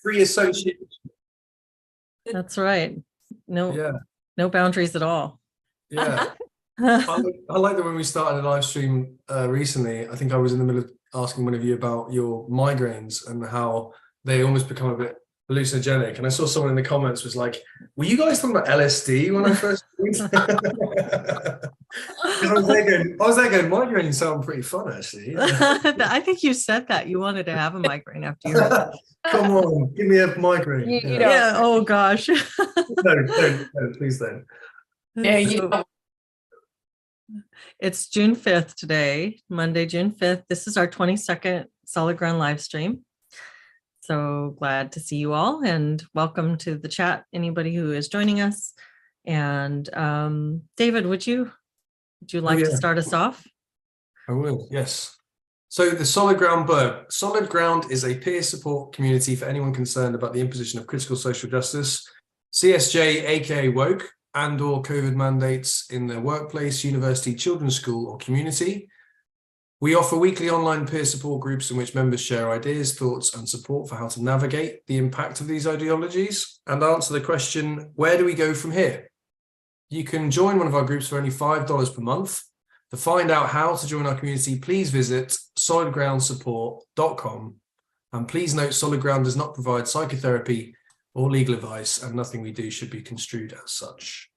free association. That's right. Yeah. No boundaries at all. Yeah. I like that when we started a live stream recently, I think I was in the middle of asking one of you about your migraines and how they almost become a bit hallucinogenic. And I saw someone in the comments was like, were you guys talking about LSD when I first I was there going, migraines sound pretty fun, actually. I think you said that. You wanted to have a migraine after you heard that. Come on, give me a migraine. Yeah. Oh, gosh. No, please don't. Yeah, It's June 5th today, Monday, June 5th. This is our 22nd Solid Ground live stream. So glad to see you all and welcome to the chat, anybody who is joining us. And David, would you like to start us off? I will, yes. So the Solid Ground blurb. Solid Ground is a peer support community for anyone concerned about the imposition of critical social justice, CSJ, aka woke, and or COVID mandates in their workplace, university, children's school, or community. We offer weekly online peer support groups in which members share ideas, thoughts, and support for how to navigate the impact of these ideologies and answer the question, where do we go from here? You can join one of our groups for only $5 per month. To find out how to join our community, please visit solidgroundsupport.com. And please note, Solid Ground does not provide psychotherapy or legal advice, and nothing we do should be construed as such.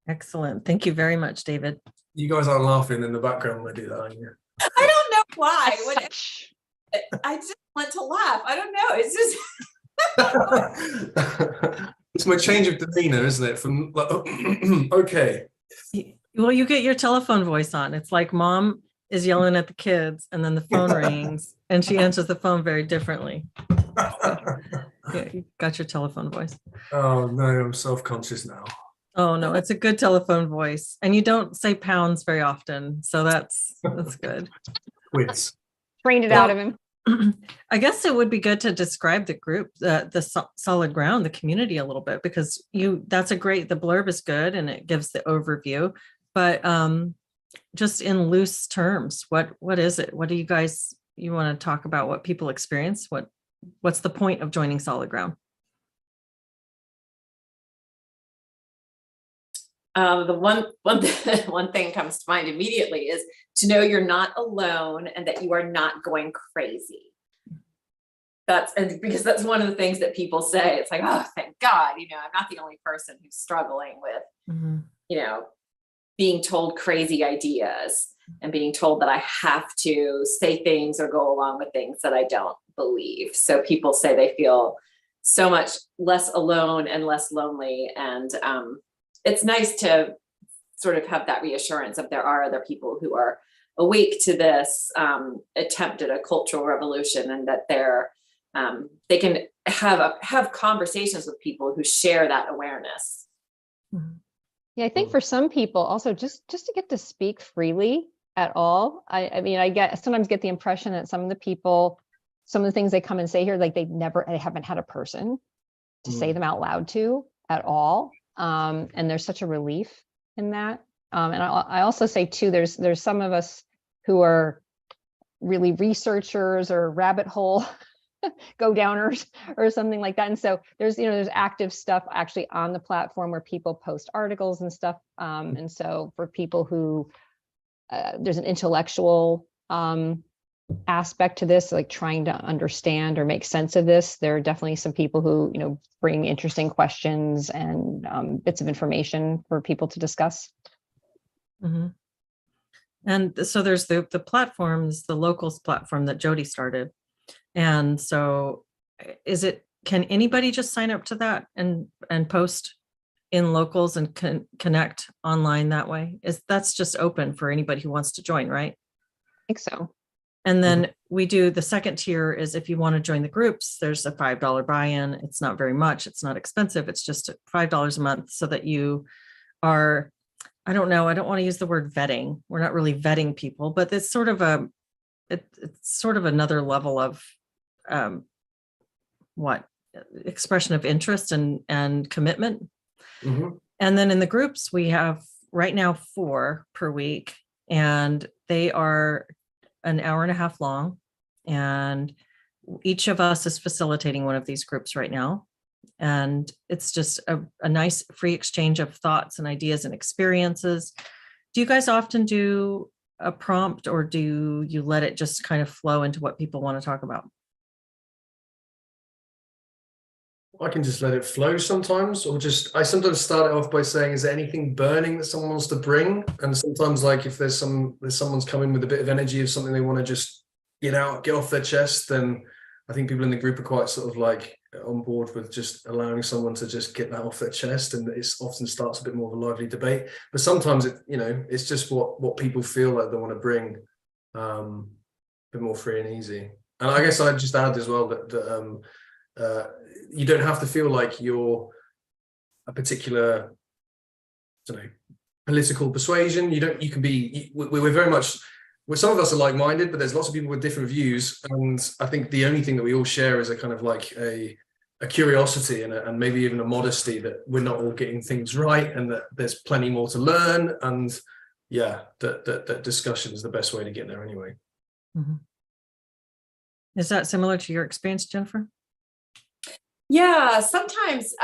Excellent. Thank you very much, David. You guys aren't laughing in the background when I do that, are you? I don't know why. I just want to laugh. I don't know. It's just it's my change of demeanor, isn't it? From like, okay. Well, you get your telephone voice on. It's like mom is yelling at the kids and then the phone rings and she answers the phone very differently. Yeah, you got your telephone voice. Oh no, I'm self-conscious now. Oh no, it's a good telephone voice. And you don't say pounds very often. So that's good. Quiz. Trained it out of him. I guess it would be good to describe the group, the Solid Ground, the community a little bit, because the blurb is good and it gives the overview, but just in loose terms, what is it? What do you want to talk about what people experience? What's the point of joining Solid Ground? the one thing comes to mind immediately is to know you're not alone and that you are not going crazy. Because that's one of the things that people say. It's like, oh, thank God, I'm not the only person who's struggling with, being told crazy ideas and being told that I have to say things or go along with things that I don't believe. So people say they feel so much less alone and less lonely. And it's nice to sort of have that reassurance of there are other people who are awake to this attempt at a cultural revolution, and that they can have conversations with people who share that awareness. Yeah, I think for some people also just to get to speak freely at all. I mean, I sometimes get the impression that some of the things they come and say here, like they haven't had a person to say them out loud to at all. And there's such a relief in that. And I also say too, there's some of us who are really researchers or rabbit hole go downers or something like that. And so there's active stuff actually on the platform where people post articles and stuff. And so for people who there's an intellectual aspect to this, like trying to understand or make sense of this, there are definitely some people who bring interesting questions and bits of information for people to discuss. Mm-hmm. And so there's the platforms, the locals platform that Jody started. And so can anybody just sign up to that and post in locals and connect online that way? That's just open for anybody who wants to join, right? I think so. And then we do the second tier is if you want to join the groups, there's a $5 buy-in. It's not very much. It's not expensive. It's just $5 a month so that you are, I don't know, I don't want to use the word vetting. We're not really vetting people, but it's sort of another level of expression of interest and commitment. Mm-hmm. And then in the groups, we have right now 4 per week, and they are an hour and a half long. And each of us is facilitating one of these groups right now. And it's just a nice free exchange of thoughts and ideas and experiences. Do you guys often do a prompt, or do you let it just kind of flow into what people want to talk about? I can just let it flow sometimes, or I sometimes start it off by saying, is there anything burning that someone wants to bring? And sometimes, like, if there's someone's coming with a bit of energy of something they want to just get off their chest, then I think people in the group are quite sort of like on board with just allowing someone to just get that off their chest, and it often starts a bit more of a lively debate. But sometimes it's just what people feel like they want to bring, a bit more free and easy. And I guess I'd just add as well that you don't have to feel like you're a particular, political persuasion. You can be. We're very much. Some of us are like-minded, but there's lots of people with different views. And I think the only thing that we all share is a kind of like a curiosity and maybe even a modesty that we're not all getting things right, and that there's plenty more to learn. And yeah, that discussion is the best way to get there anyway. Mm-hmm. Is that similar to your experience, Jennifer? Yeah, sometimes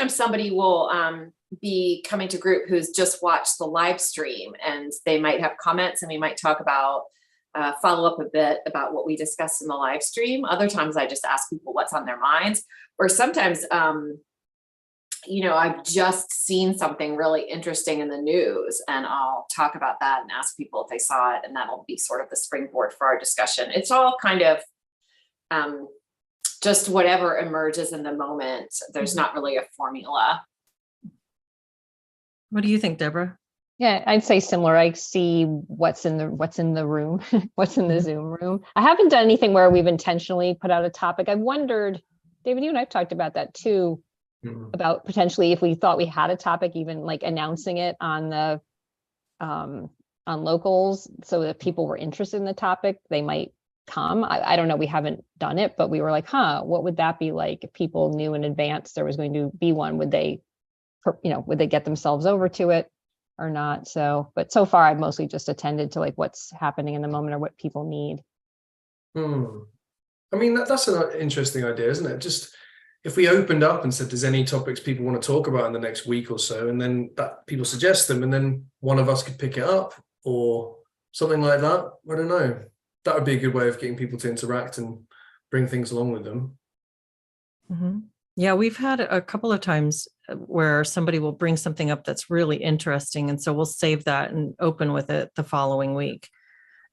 somebody will be coming to group who's just watched the live stream, and they might have comments, and we might talk about follow up a bit about what we discussed in the live stream. Other times I just ask people what's on their minds, or sometimes I've just seen something really interesting in the news, and I'll talk about that and ask people if they saw it, and that'll be sort of the springboard for our discussion. It's all kind of just whatever emerges in the moment. There's not really a formula. What do you think, Deborah? Yeah, I'd say similar. I see what's in the room, what's in the Zoom room. I haven't done anything where we've intentionally put out a topic. I've wondered, David, you and I've talked about that too, about potentially if we thought we had a topic, even like announcing it on the on locals, so that people were interested in the topic, they might come. I don't know, we haven't done it, but we were like, what would that be like if people knew in advance there was going to be one? Would they get themselves over to it or not? But so far I've mostly just attended to like what's happening in the moment or what people need. I mean, that's an interesting idea, isn't it? Just if we opened up and said, there's any topics people want to talk about in the next week or so, and then that people suggest them, and then one of us could pick it up or something like that. I don't know. That would be a good way of getting people to interact and bring things along with them. Mm-hmm. Yeah, we've had a couple of times where somebody will bring something up that's really interesting, and so we'll save that and open with it the following week.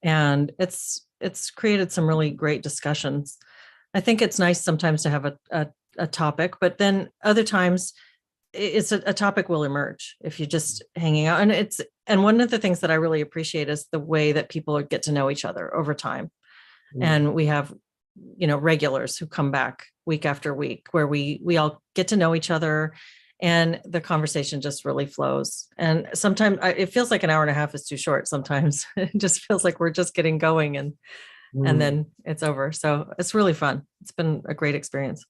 And it's created some really great discussions. I think it's nice sometimes to have a topic, but then other times it's a topic will emerge if you're just hanging out. And one of the things that I really appreciate is the way that people get to know each other over time. And we have, regulars who come back week after week, where we all get to know each other, and the conversation just really flows. And sometimes it feels like an hour and a half is too short. Sometimes it just feels like we're just getting going and then it's over. So it's really fun. It's been a great experience.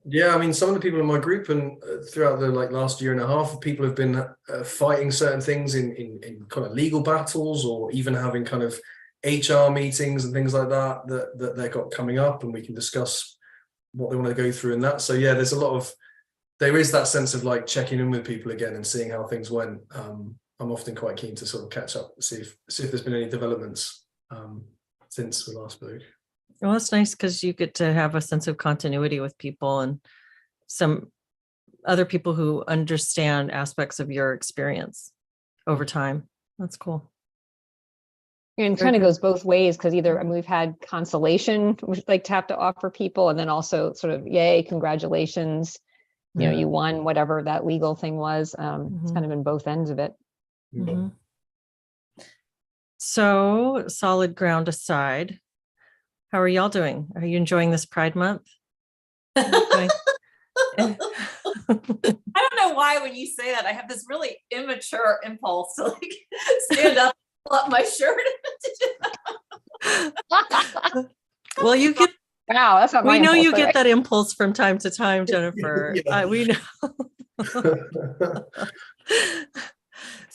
Yeah, I mean, some of the people in my group and throughout the last year and a half, people have been fighting certain things in kind of legal battles, or even having kind of HR meetings and things like that they've got coming up, and we can discuss what they want to go through in that. So yeah, there is that sense of like checking in with people again and seeing how things went. I'm often quite keen to sort of catch up, see if there's been any developments since we last spoke. Well, it's nice because you get to have a sense of continuity with people and some other people who understand aspects of your experience over time. That's cool. And it kind of goes both ways, because either we've had consolation, which like to have to offer people, and then also sort of, yay, congratulations, you won whatever that legal thing was. It's kind of in both ends of it. Mm-hmm. So, solid ground aside, how are y'all doing? Are you enjoying this Pride Month? I don't know why when you say that, I have this really immature impulse to like stand up, pull up my shirt. Well, you get. Wow, that's not my we know impulse, you but get that impulse from time to time, Jennifer. Yeah. We know.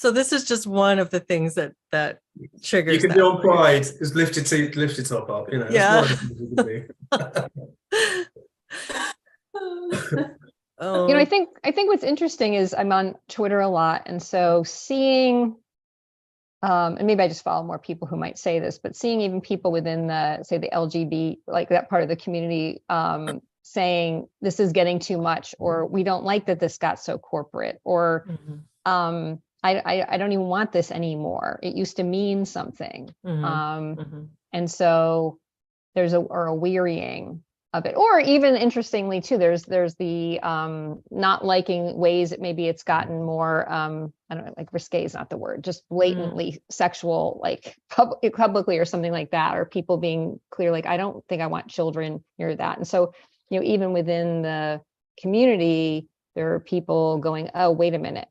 So this is just one of the things that triggers. You can that be on Pride, just lift your top up, you know. Yeah. That's one of the things you can do. Oh. I think what's interesting is I'm on Twitter a lot, and so seeing, and maybe I just follow more people who might say this, but seeing even people within the, say, the LGBT, like that part of the community, saying this is getting too much, or we don't like that this got so corporate, or I don't even want this anymore. It used to mean something, and so there's a wearying of it. Or even interestingly too, there's the not liking ways that maybe it's gotten more, I don't know, like risque is not the word, just blatantly sexual, like publicly or something like that, or people being clear, like, I don't think I want children near that. And so, even within the community, there are people going, oh, wait a minute.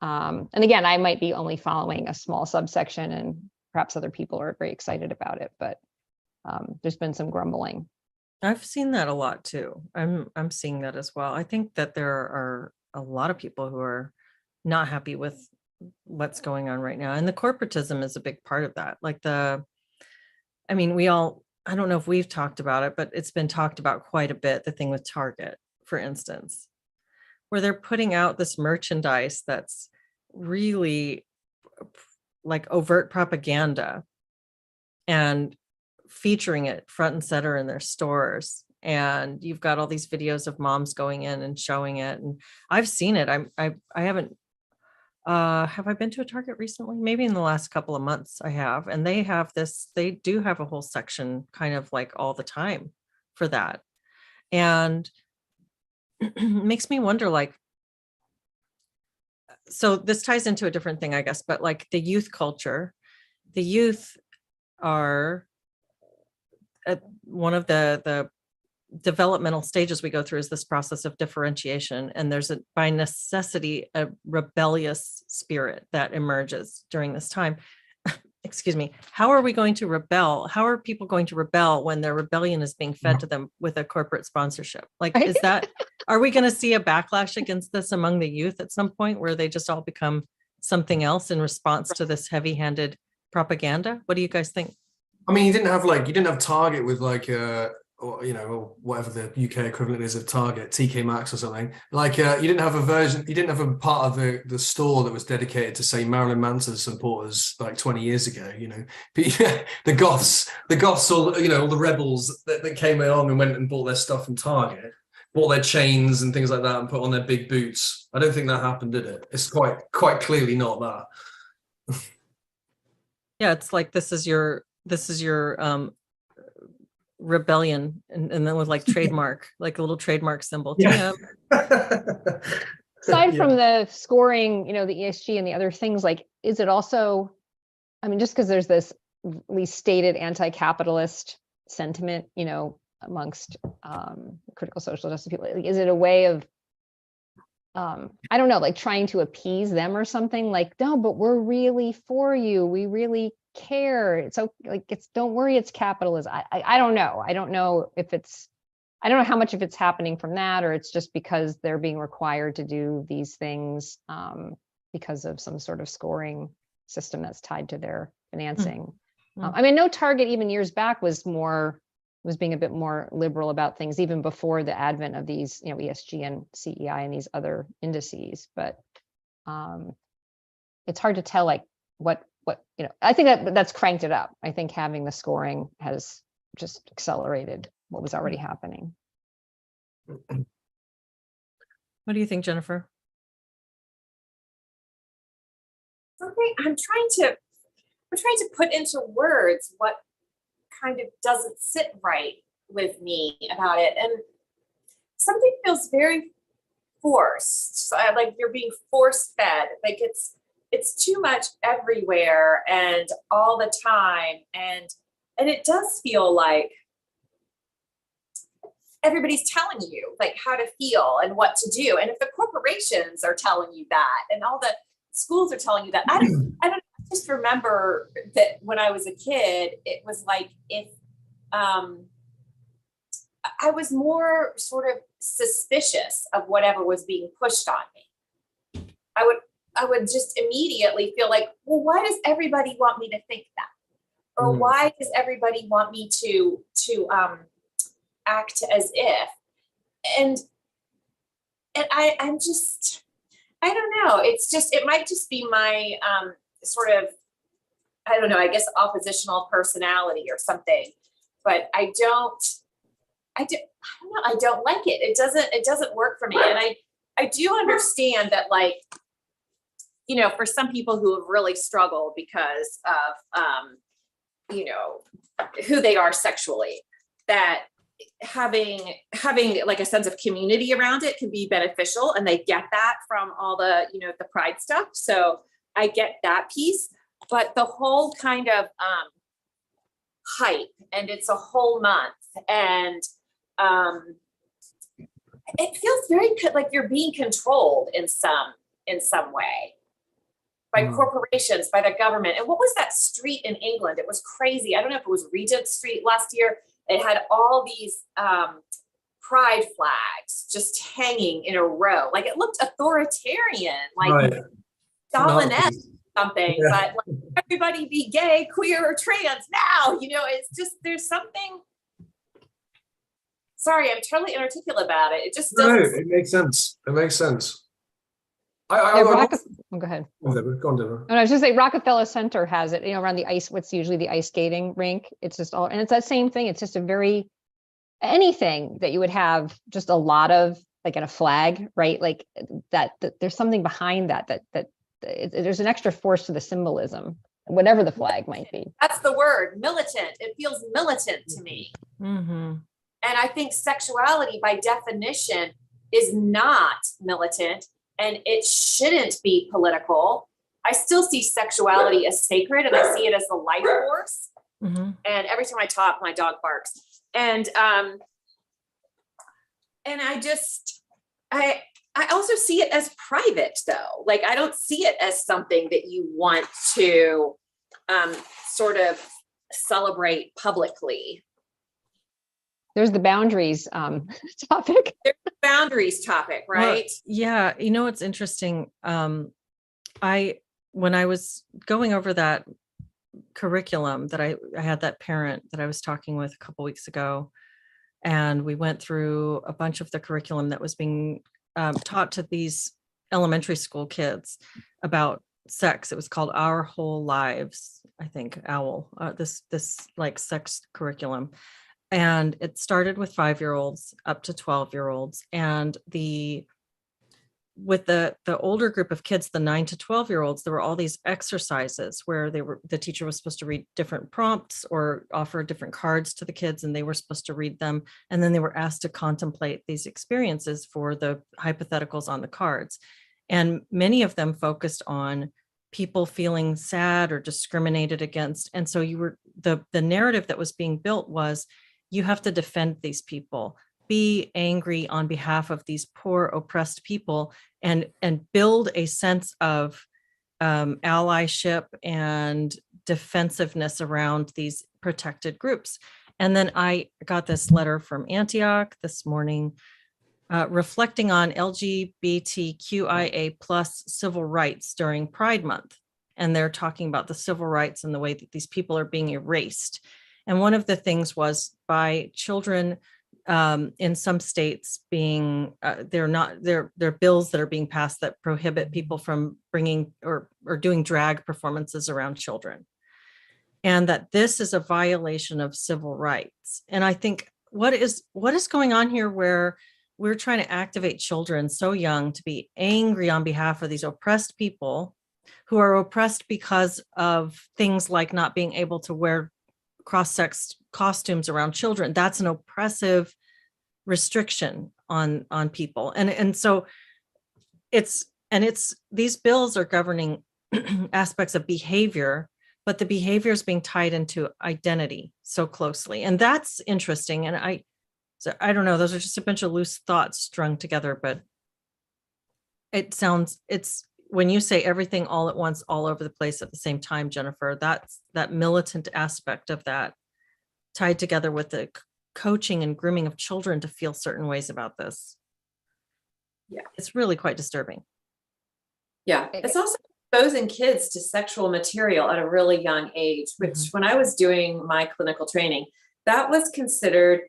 And again, I might be only following a small subsection, and perhaps other people are very excited about it, but there's been some grumbling. I've seen that a lot too. I'm seeing that as well. I think that there are a lot of people who are not happy with what's going on right now. And the corporatism is a big part of that. Like I don't know if we've talked about it, but it's been talked about quite a bit. The thing with Target, for instance, where they're putting out this merchandise that's really like overt propaganda and featuring it front and center in their stores. And you've got all these videos of moms going in and showing it. And I've seen it. I haven't, have I been to a Target recently? Maybe in the last couple of months I have. And they do have a whole section kind of like all the time for that. And it makes me wonder, like, so this ties into a different thing, I guess, but like the youth culture, the youth are at one of the developmental stages we go through is this process of differentiation. And there's by necessity, a rebellious spirit that emerges during this time. Excuse me. How are we going to rebel? How are people going to rebel when their rebellion is being fed to them with a corporate sponsorship? Like, are we going to see a backlash against this among the youth at some point where they just all become something else in response to this heavy-handed propaganda? What do you guys think? I mean, you didn't have Target with like or whatever the UK equivalent is of Target, TK Maxx or something. Like you didn't have a part of the store that was dedicated to, say, Marilyn Manson supporters like 20 years ago. The goths, all the rebels that came along and went and bought their stuff from Target, bought their chains and things like that, and put on their big boots. I don't think that happened, did it? It's quite clearly not that. Yeah, it's like this is your rebellion, and then with like trademark, like a little trademark symbol. Yeah. Aside from the scoring, the ESG and the other things, like, is it also, I mean, just because there's this at least stated anti-capitalist sentiment, amongst critical social justice people, like, is it a way of, I don't know, like trying to appease them or something? Like, no, but we're really for you. We really care. So like, don't worry, it's capitalism. I don't know. I don't know how much of it's happening from that, or it's just because they're being required to do these things because of some sort of scoring system that's tied to their financing. I mean, no, Target even years back was being a bit more liberal about things, even before the advent of these, ESG and CEI and these other indices. But it's hard to tell, like, what I think that's cranked it up. I think having the scoring has just accelerated what was already happening. What do you think, Jennifer? Something I'm trying to put into words what kind of doesn't sit right with me about it, and something feels very forced. Like you're being force fed. Like it's too much everywhere and all the time, and it does feel like everybody's telling you like how to feel and what to do. And if the corporations are telling you that, and all the schools are telling you that, I don't just remember that when I was a kid, it was like if I was more sort of suspicious of whatever was being pushed on me. I would just immediately feel like, well, why does everybody want me to think that? Or why does everybody want me to act as if? And I'm just, I don't know. It's just, it might just be my sort of, I don't know, I guess oppositional personality or something, but I don't know. I don't like it. It doesn't work for me. And I do understand that, like, you know, for some people who have really struggled because of, you know, who they are sexually, that having like a sense of community around it can be beneficial, and they get that from all the, you know, the pride stuff. So I get that piece, but the whole kind of hype, and it's a whole month, and it feels very like you're being controlled in some way by corporations, by the government. And what was that street in England? It was crazy. I don't know if it was Regent Street last year. It had all these pride flags just hanging in a row. Like, it looked authoritarian, like Stalin-esque something, but like, everybody be gay, queer, or trans now. You know, it's just, there's something. Sorry, I'm totally inarticulate about it. It just doesn't. No, it makes sense. It makes sense. Go ahead. Go on, Deborah. And I was just saying, Rockefeller Center has it, you know, around the ice, what's usually the ice skating rink. It's just all, and it's that same thing. It's just a very, anything that you would have just a lot of, like, in a flag, right? Like that there's something behind that there's an extra force to the symbolism, whatever the flag might be. That's the word, militant. It feels militant to me. Mm-hmm. And I think sexuality, by definition, is not militant, and it shouldn't be political. I still see sexuality as sacred, and I see it as the life force. Mm-hmm. And every time I talk, my dog barks. And I also see it as private, though. Like, I don't see it as something that you want to sort of celebrate publicly. There's the boundaries topic. There's the boundaries topic, right? Well, yeah. You know, what's interesting. When I was going over that curriculum, that I had that parent that I was talking with a couple weeks ago, and we went through a bunch of the curriculum that was being taught to these elementary school kids about sex. It was called Our Whole Lives, I think, OWL, this like sex curriculum. And it started with 5-year-olds up to 12-year-olds. And with the older group of kids, the 9 to 12-year-olds, there were all these exercises where the teacher was supposed to read different prompts or offer different cards to the kids, and they were supposed to read them. And then they were asked to contemplate these experiences for the hypotheticals on the cards. And many of them focused on people feeling sad or discriminated against. And so the narrative that was being built was, you have to defend these people, be angry on behalf of these poor oppressed people, and build a sense of allyship and defensiveness around these protected groups. And then I got this letter from Antioch this morning, reflecting on LGBTQIA plus civil rights during Pride Month. And they're talking about the civil rights and the way that these people are being erased. And one of the things was by children in some states being, there are bills that are being passed that prohibit people from bringing or doing drag performances around children. And that this is a violation of civil rights. And I think what is going on here, where we're trying to activate children so young to be angry on behalf of these oppressed people who are oppressed because of things like not being able to wear cross-sex costumes around children. That's an oppressive restriction on people. And so it's these bills are governing aspects of behavior, but the behavior is being tied into identity so closely. And that's interesting. And I don't know, those are just a bunch of loose thoughts strung together, but it's when you say everything all at once, all over the place at the same time, Jennifer, that's that militant aspect of that tied together with the coaching and grooming of children to feel certain ways about this. Yeah. It's really quite disturbing. Yeah, it's also exposing kids to sexual material at a really young age, which when I was doing my clinical training, that was considered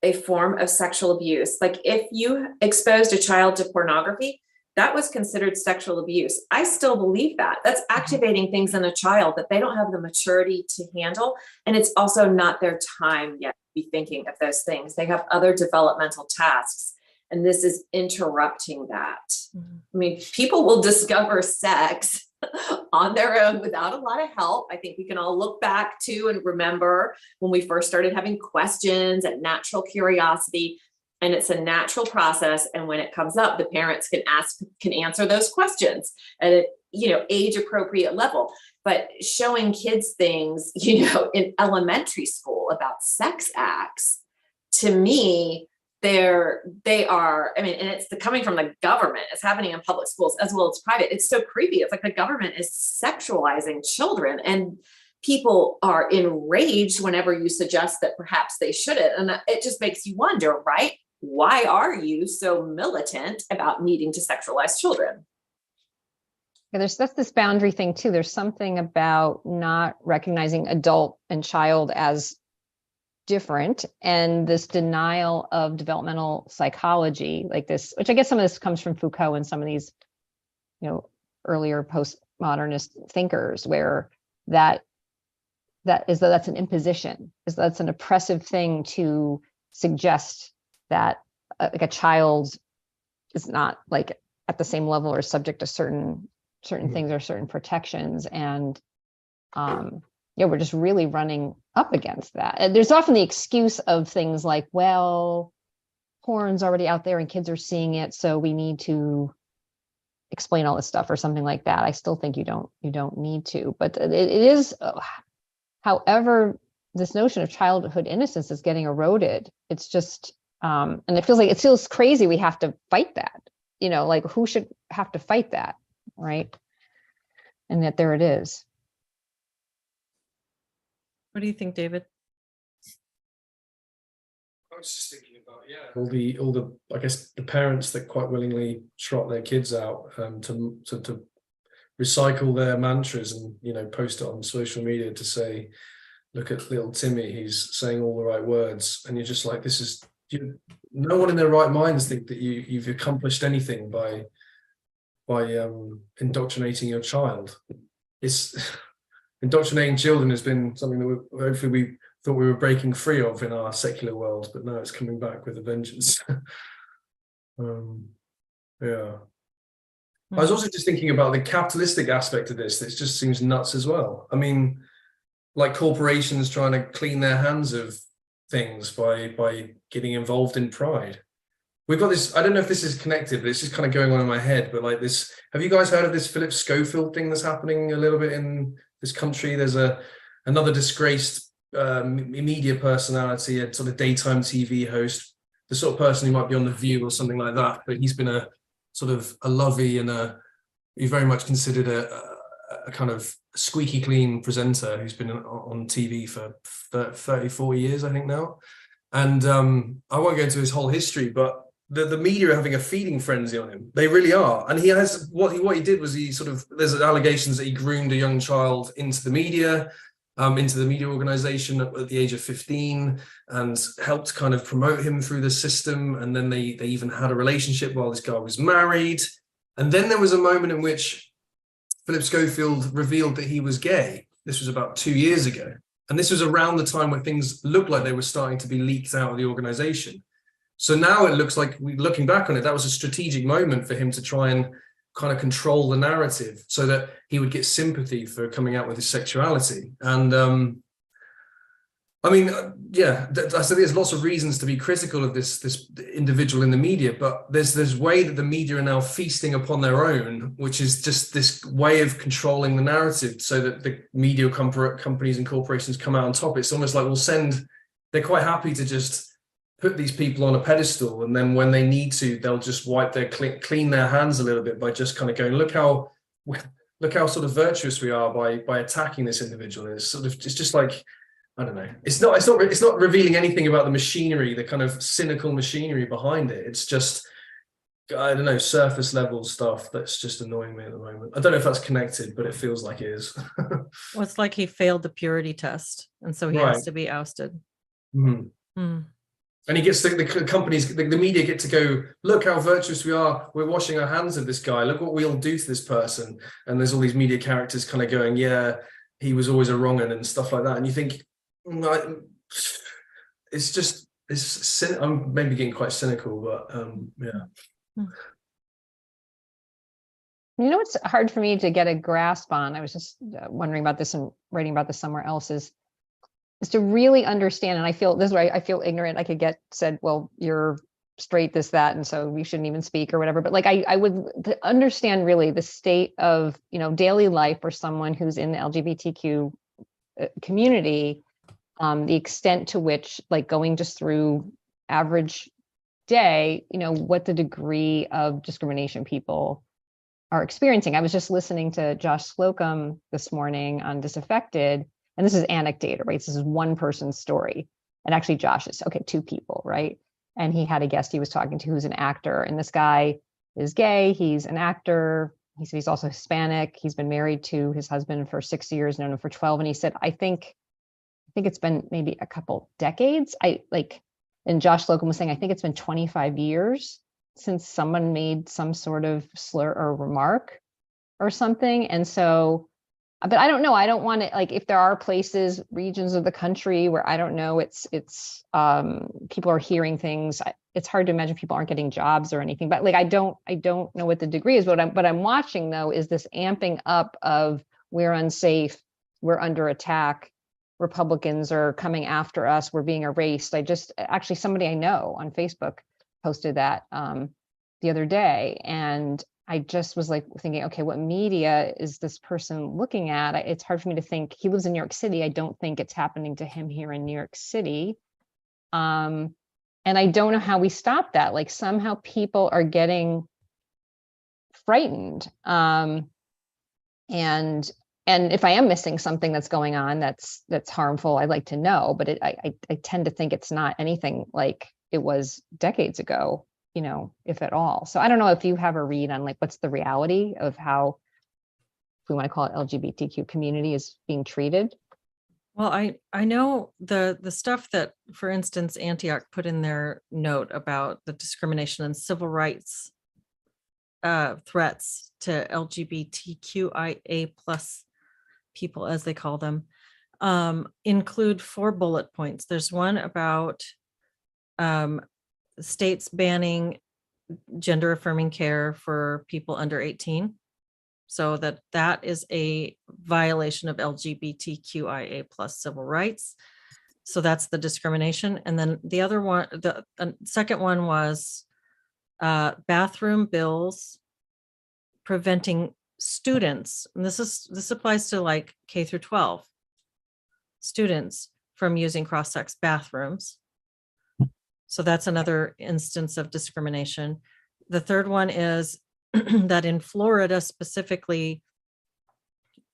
a form of sexual abuse. Like if you exposed a child to pornography, that was considered sexual abuse. I still believe that. That's activating things in a child that they don't have the maturity to handle. And it's also not their time yet to be thinking of those things. They have other developmental tasks. And this is interrupting that. I mean, people will discover sex on their own without a lot of help. I think we can all look back to and remember when we first started having questions and natural curiosity. And it's a natural process. And when it comes up, the parents can answer those questions at a, age appropriate level. But showing kids things, in elementary school about sex acts, to me, they are, and it's coming from the government. It's happening in public schools as well as private. It's so creepy. It's like the government is sexualizing children, and people are enraged whenever you suggest that perhaps they shouldn't. And it just makes you wonder, right? Why are you so militant about needing to sexualize children? Yeah, that's this boundary thing too. There's something about not recognizing adult and child as different, and this denial of developmental psychology, like this, which I guess some of this comes from Foucault and some of these, earlier postmodernist thinkers, where that's an imposition, that's an oppressive thing to suggest that like a child is not like at the same level or subject to certain things or certain protections. And we're just really running up against that. And there's often the excuse of things like, well, porn's already out there and kids are seeing it, so we need to explain all this stuff or something like that. I still think you don't need to, but it is, however, this notion of childhood innocence is getting eroded. It's just, and it feels crazy. We have to fight that, like who should have to fight that, right? And that there it is. What do you think, David? I was just thinking about all the I guess the parents that quite willingly trot their kids out to recycle their mantras and post it on social media to say, look at little Timmy, he's saying all the right words, and you're just like, this is no one in their right minds think that you've accomplished anything by indoctrinating your child. It's indoctrinating children has been something that hopefully we thought we were breaking free of in our secular world, but now it's coming back with a vengeance. I was also just thinking about the capitalistic aspect of this. This just seems nuts as well. I mean, like corporations trying to clean their hands of things by getting involved in pride. We've got this, I don't know if this is connected, but it's just kind of going on in my head, but like this, have you guys heard of this Philip Schofield thing that's happening a little bit in this country? There's another disgraced media personality, a sort of daytime TV host, the sort of person who might be on The View or something like that, but he's been a sort of a lovey and he's very much considered a kind of squeaky clean presenter who's been on TV for 30, 40 years, I think now. And I won't go into his whole history, but the media are having a feeding frenzy on him. They really are. And he has, what he did was there's allegations that he groomed a young child into the media organization at the age of 15 and helped kind of promote him through the system. And then they even had a relationship while this guy was married. And then there was a moment in which Philip Schofield revealed that he was gay. This was about 2 years ago. And this was around the time where things looked like they were starting to be leaked out of the organization. So now it looks like, looking back on it, that was a strategic moment for him to try and kind of control the narrative so that he would get sympathy for coming out with his sexuality. And I mean, I said there's lots of reasons to be critical of this individual in the media, but there's way that the media are now feasting upon their own, which is just this way of controlling the narrative so that the media companies and corporations come out on top. It's almost like they're quite happy to just put these people on a pedestal, and then when they need to, they'll just clean their hands a little bit by just kind of going, look how sort of virtuous we are by attacking this individual. And it's just like, I don't know. It's not revealing anything about the machinery, the kind of cynical machinery behind it. It's just I don't know, surface level stuff that's just annoying me at the moment. I don't know if that's connected, but it feels like it is. Well, it's like he failed the purity test, and so he Right. has to be ousted. Mhm. And he gets the companies, the media get to go, look how virtuous we are. We're washing our hands of this guy. Look what we all do to this person. And there's all these media characters kind of going, yeah, he was always a wrong 'un and stuff like that. And you think, it's just, I'm maybe getting quite cynical, but yeah. You know, what's hard for me to get a grasp on, I was just wondering about this and writing about this somewhere else, is to really understand, and I feel this is where I feel ignorant. I could get said, well, you're straight, this, that, and so we shouldn't even speak or whatever. But like, I would understand really the state of, you know, daily life for someone who's in the LGBTQ community, the extent to which, like, going just through average day, you know, what the degree of discrimination people are experiencing. I was just listening to Josh Slocum this morning on Disaffected, and this is anecdotal, right? This is one person's story. And actually Josh is, okay, two people, right? And he had a guest he was talking to who's an actor. And this guy is gay. He's an actor. He said he's also Hispanic. He's been married to his husband for 6 years, known him for 12. And he said, I think it's been maybe a couple decades. And Josh Slocum was saying, I think it's been 25 years since someone made some sort of slur or remark or something. And so, but I don't know. I don't want to, like, if there are places, regions of the country where I don't know, it's people are hearing things. It's hard to imagine people aren't getting jobs or anything, but like, I don't know what the degree is. What I'm watching though, is this amping up of we're unsafe, we're under attack, Republicans are coming after us, we're being erased. Actually somebody I know on Facebook posted that the other day. And I just was like thinking, okay, what media is this person looking at? It's hard for me to think. He lives in New York City. I don't think it's happening to him here in New York City. And I don't know how we stop that. Like, somehow people are getting frightened. And if I am missing something that's going on that's harmful, I'd like to know. But I tend to think it's not anything like it was decades ago, you know, if at all. So I don't know if you have a read on, like, what's the reality of how, if we want to call it, LGBTQ community is being treated. Well, I know the stuff that, for instance, Antioch put in their note about the discrimination and civil rights threats to LGBTQIA plus people, as they call them, include 4 bullet points. There's one about states banning gender affirming care for people under 18. So that is a violation of LGBTQIA plus civil rights. So that's the discrimination. And then the other one, the second one was bathroom bills preventing students, and this applies to like K through 12 students, from using cross-sex bathrooms. So that's another instance of discrimination. The third one is that in Florida specifically,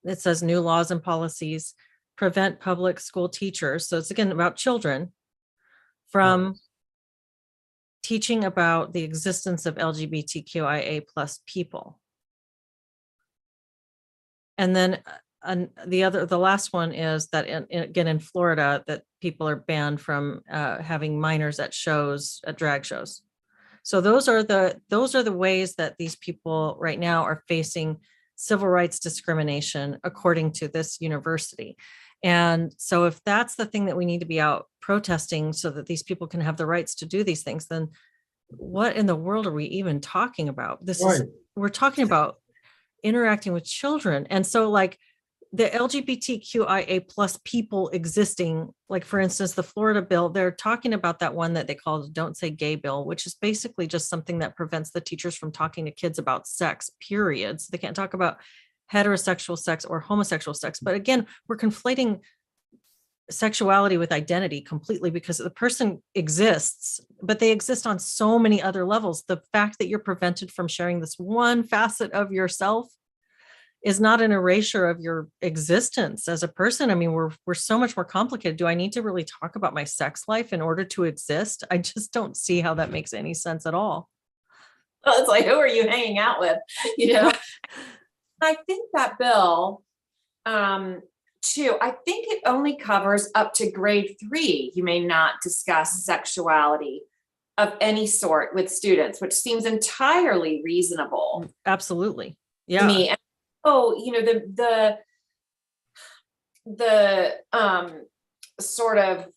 it says new laws and policies prevent public school teachers, so it's again about children, from teaching about the existence of LGBTQIA plus people. And then the last one is that again in Florida, that people are banned from having minors at drag shows. So those are the ways that these people right now are facing civil rights discrimination, according to this university. And so if that's the thing that we need to be out protesting so that these people can have the rights to do these things, then what in the world are we even talking about? We're talking about interacting with children. And so, like, the LGBTQIA plus people existing, like, for instance, the Florida bill, they're talking about that one that they call the Don't Say Gay bill, which is basically just something that prevents the teachers from talking to kids about sex, period. So they can't talk about heterosexual sex or homosexual sex. But again, we're conflating sexuality with identity completely, because the person exists, but they exist on so many other levels. The fact that you're prevented from sharing this one facet of yourself is not an erasure of your existence as a person. I mean, we're so much more complicated. Do I need to really talk about my sex life in order to exist? I just don't see how that makes any sense at all. It's like, who are you hanging out with? You know, I think that bill, too, I think it only covers up to grade 3. You may not discuss sexuality of any sort with students, which seems entirely reasonable Absolutely. to Yeah. me. And, oh, you know, the sort of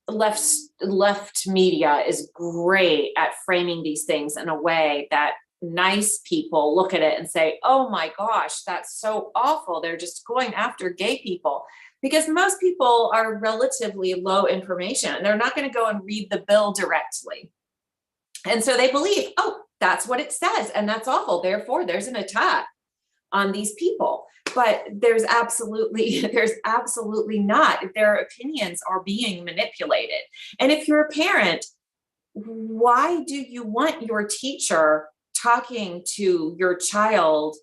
left media is great at framing these things in a way that nice people look at it and say, oh my gosh, that's so awful. They're just going after gay people, because most people are relatively low information and they're not going to go and read the bill directly. And so they believe, oh, that's what it says, and that's awful. Therefore, there's an attack on these people. But there's absolutely not. Their opinions are being manipulated. And if you're a parent, why do you want your teacher talking to your child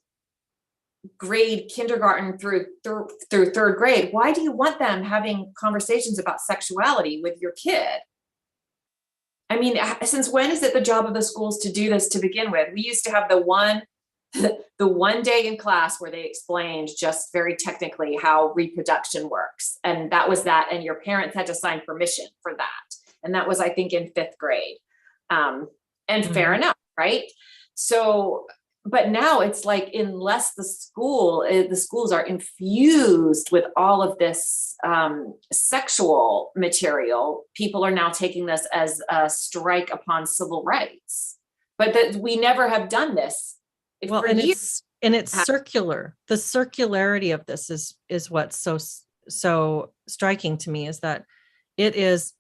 grade kindergarten through third grade? Why do you want them having conversations about sexuality with your kid? I mean, since when is it the job of the schools to do this to begin with? We used to have the one day in class where they explained just very technically how reproduction works. And that was that. And your parents had to sign permission for that. And that was, I think, in 5th grade. And fair enough, right? So, but now it's like, unless the schools are infused with all of this sexual material, people are now taking this as a strike upon civil rights. But that we never have done this. Well, and it's circular. The circularity of this is what's so striking to me, is that it is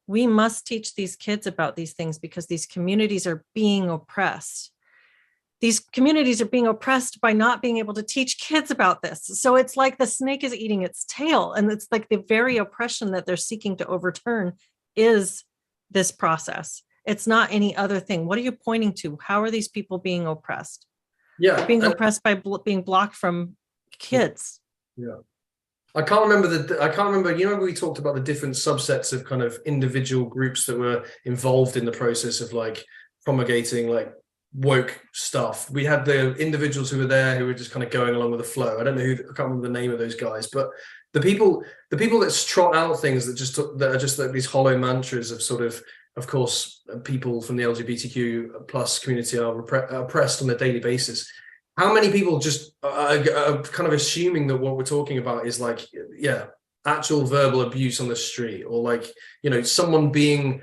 we must teach these kids about these things because these communities are being oppressed. These communities are being oppressed by not being able to teach kids about this. So it's like the snake is eating its tail. And it's like the very oppression that they're seeking to overturn is this process. It's not any other thing. What are you pointing to? How are these people being oppressed? Yeah. They're being oppressed by being blocked from kids. Yeah. I can't remember, you know, we talked about the different subsets of kind of individual groups that were involved in the process of like promulgating like woke stuff. We had the individuals who were there who were just kind of going along with the flow. I can't remember the name of those guys, but the people that trot out things that are just like these hollow mantras of sort of course, people from the LGBTQ plus community are oppressed on a daily basis. How many people just are kind of assuming that what we're talking about is like, yeah, actual verbal abuse on the street, or like, you know, someone being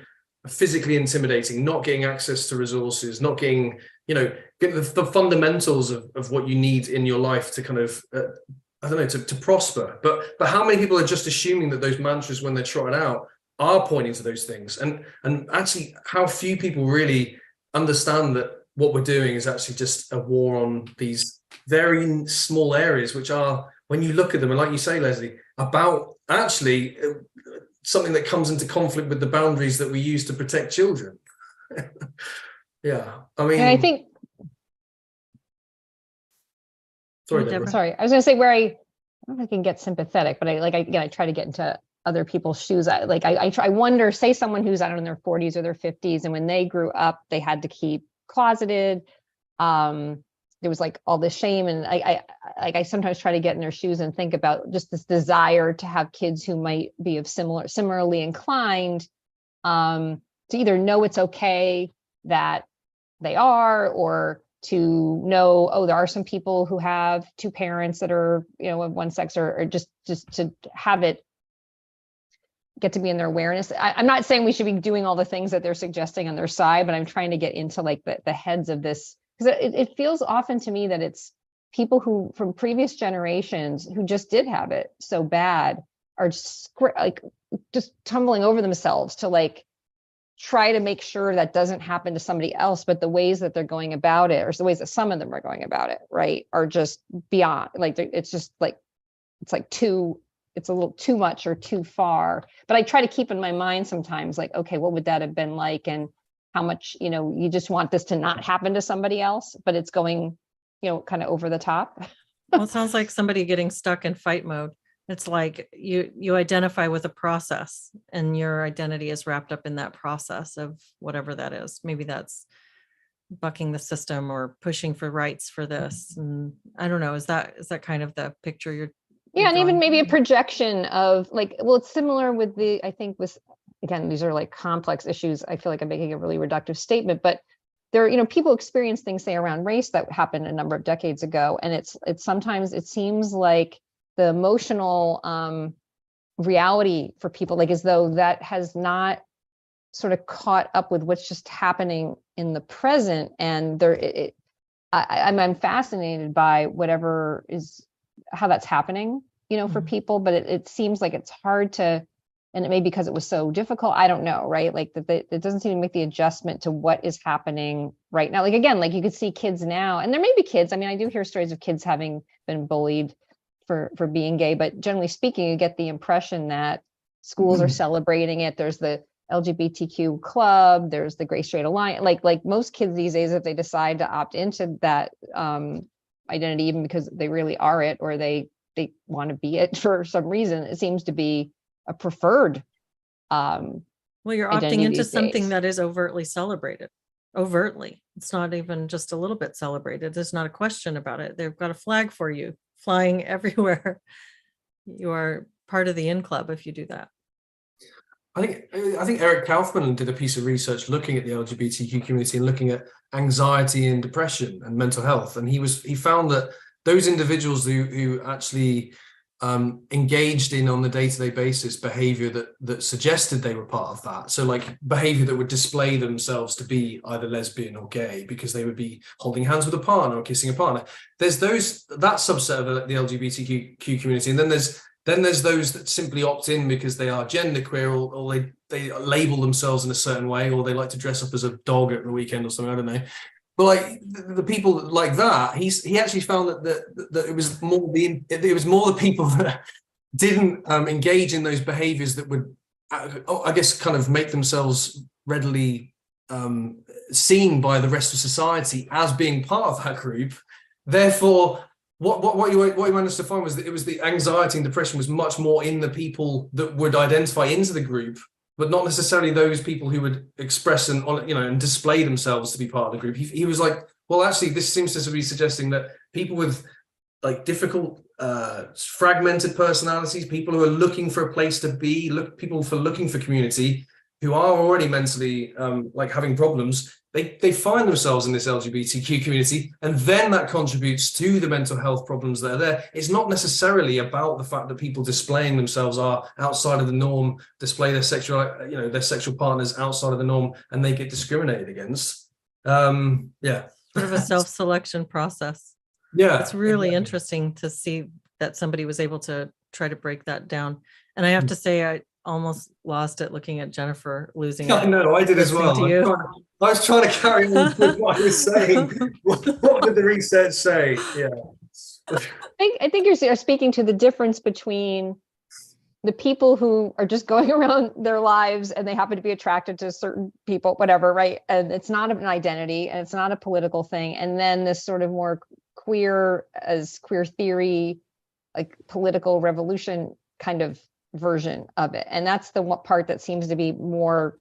physically intimidating, not getting access to resources, not getting, you know, get the fundamentals of what you need in your life to kind of, I don't know, to prosper. But how many people are just assuming that those mantras, when they're trotted out, are pointing to those things? And actually, how few people really understand that what we're doing is actually just a war on these very small areas, which are, when you look at them, and like you say, Leslie, about actually something that comes into conflict with the boundaries that we use to protect children. Yeah, I mean, and I think, sorry, Deborah. sorry, I was going to say, where I don't know if I can get sympathetic, but I try to get into other people's shoes. I wonder, say someone who's, I don't know, in their 40s or their 50s, and when they grew up, they had to keep closeted. There was like all this shame, and I sometimes try to get in their shoes and think about just this desire to have kids who might be of similarly inclined, to either know it's okay that they are, or to know, oh, there are some people who have 2 parents that are, you know, of one sex, or just to have it get to be in their awareness. I'm not saying we should be doing all the things that they're suggesting on their side, but I'm trying to get into like the heads of this, because it feels often to me that it's people who from previous generations who just did have it so bad are just tumbling over themselves to like try to make sure that doesn't happen to somebody else. But the ways that they're going about it, or the ways that some of them are going about it, right, are just beyond, like, it's just like, it's like it's a little too much or too far. But I try to keep in my mind sometimes, like, okay, what would that have been like? And how much, you know, you just want this to not happen to somebody else, but it's going, you know, kind of over the top. Well, it sounds like somebody getting stuck in fight mode. It's like you identify with a process, and your identity is wrapped up in that process of whatever that is. Maybe that's bucking the system or pushing for rights for this. And I don't know, is that kind of the picture you're Yeah, and even drawing? maybe a projection of like, well, it's similar with the, I think with, again, these are like complex issues. I feel like I'm making a really reductive statement, but there, people experience things, say, around race that happened a number of decades ago. And it's sometimes it seems like the emotional reality for people, like as though that has not sort of caught up with what's just happening in the present. And I'm fascinated by whatever is, how that's happening, for people, but it seems like it's hard to, and it may be because it was so difficult, I don't know, right? Like that it doesn't seem to make the adjustment to what is happening right now. Like, again, like you could see kids now, and there may be kids, I mean, I do hear stories of kids having been bullied for being gay, but generally speaking, you get the impression that schools are celebrating it. There's the LGBTQ club, there's the Gay Straight Alliance, like most kids these days, if they decide to opt into that identity, even because they really are it, or they want to be it for some reason, it seems to be a preferred well, you're opting into something that is overtly celebrated. Overtly, it's not even just a little bit celebrated. There's not a question about it. They've got a flag for you flying everywhere. You are part of the in club if you do that. I think Eric Kaufman did a piece of research looking at the LGBTQ community and looking at anxiety and depression and mental health, and he found that those individuals who actually engaged in on the day-to-day basis behavior that suggested they were part of that, so like behavior that would display themselves to be either lesbian or gay because they would be holding hands with a partner or kissing a partner. There's that subset of the LGBTQ community, and then there's those that simply opt in because they are genderqueer, or they label themselves in a certain way, or they like to dress up as a dog at the weekend or something, I don't know. But like the people like that, he actually found that it was more the people that didn't engage in those behaviors that would, I guess, kind of make themselves readily seen by the rest of society as being part of that group. Therefore, what you managed to find was that it was the anxiety and depression was much more in the people that would identify into the group, but not necessarily those people who would express and display themselves to be part of the group. He was like, well, actually, this seems to be suggesting that people with like difficult, fragmented personalities, people who are looking for a place to be, looking for community, who are already mentally like having problems, they find themselves in this LGBTQ community, and then that contributes to the mental health problems that are there. It's not necessarily about the fact that people displaying themselves are outside of the norm, display their sexual partners outside of the norm, and they get discriminated against. Sort of a self-selection process. Yeah, it's really interesting to see that somebody was able to try to break that down. And I have to say, I almost lost it looking at Jennifer losing it. I know, I did as well. I was trying to carry on with what I was saying. What did the research say? Yeah. I think you're speaking to the difference between the people who are just going around their lives and they happen to be attracted to certain people, whatever, right? And it's not an identity and it's not a political thing. And then this sort of more queer theory, like political revolution kind of version of it. And that's the part that seems to be more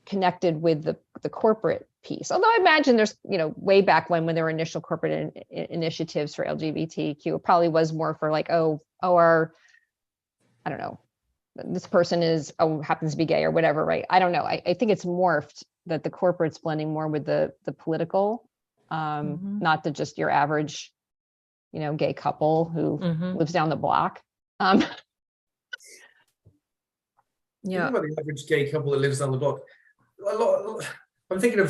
connected with the corporate piece. Although I imagine there's, way back when there were initial corporate initiatives for LGBTQ, it probably was more for like, I don't know, this person happens to be gay or whatever, right? I don't know. I think it's morphed that the corporate's blending more with the political, not to just your average, gay couple who lives down the block. Yeah, about the average gay couple that lives down the block. I'm thinking of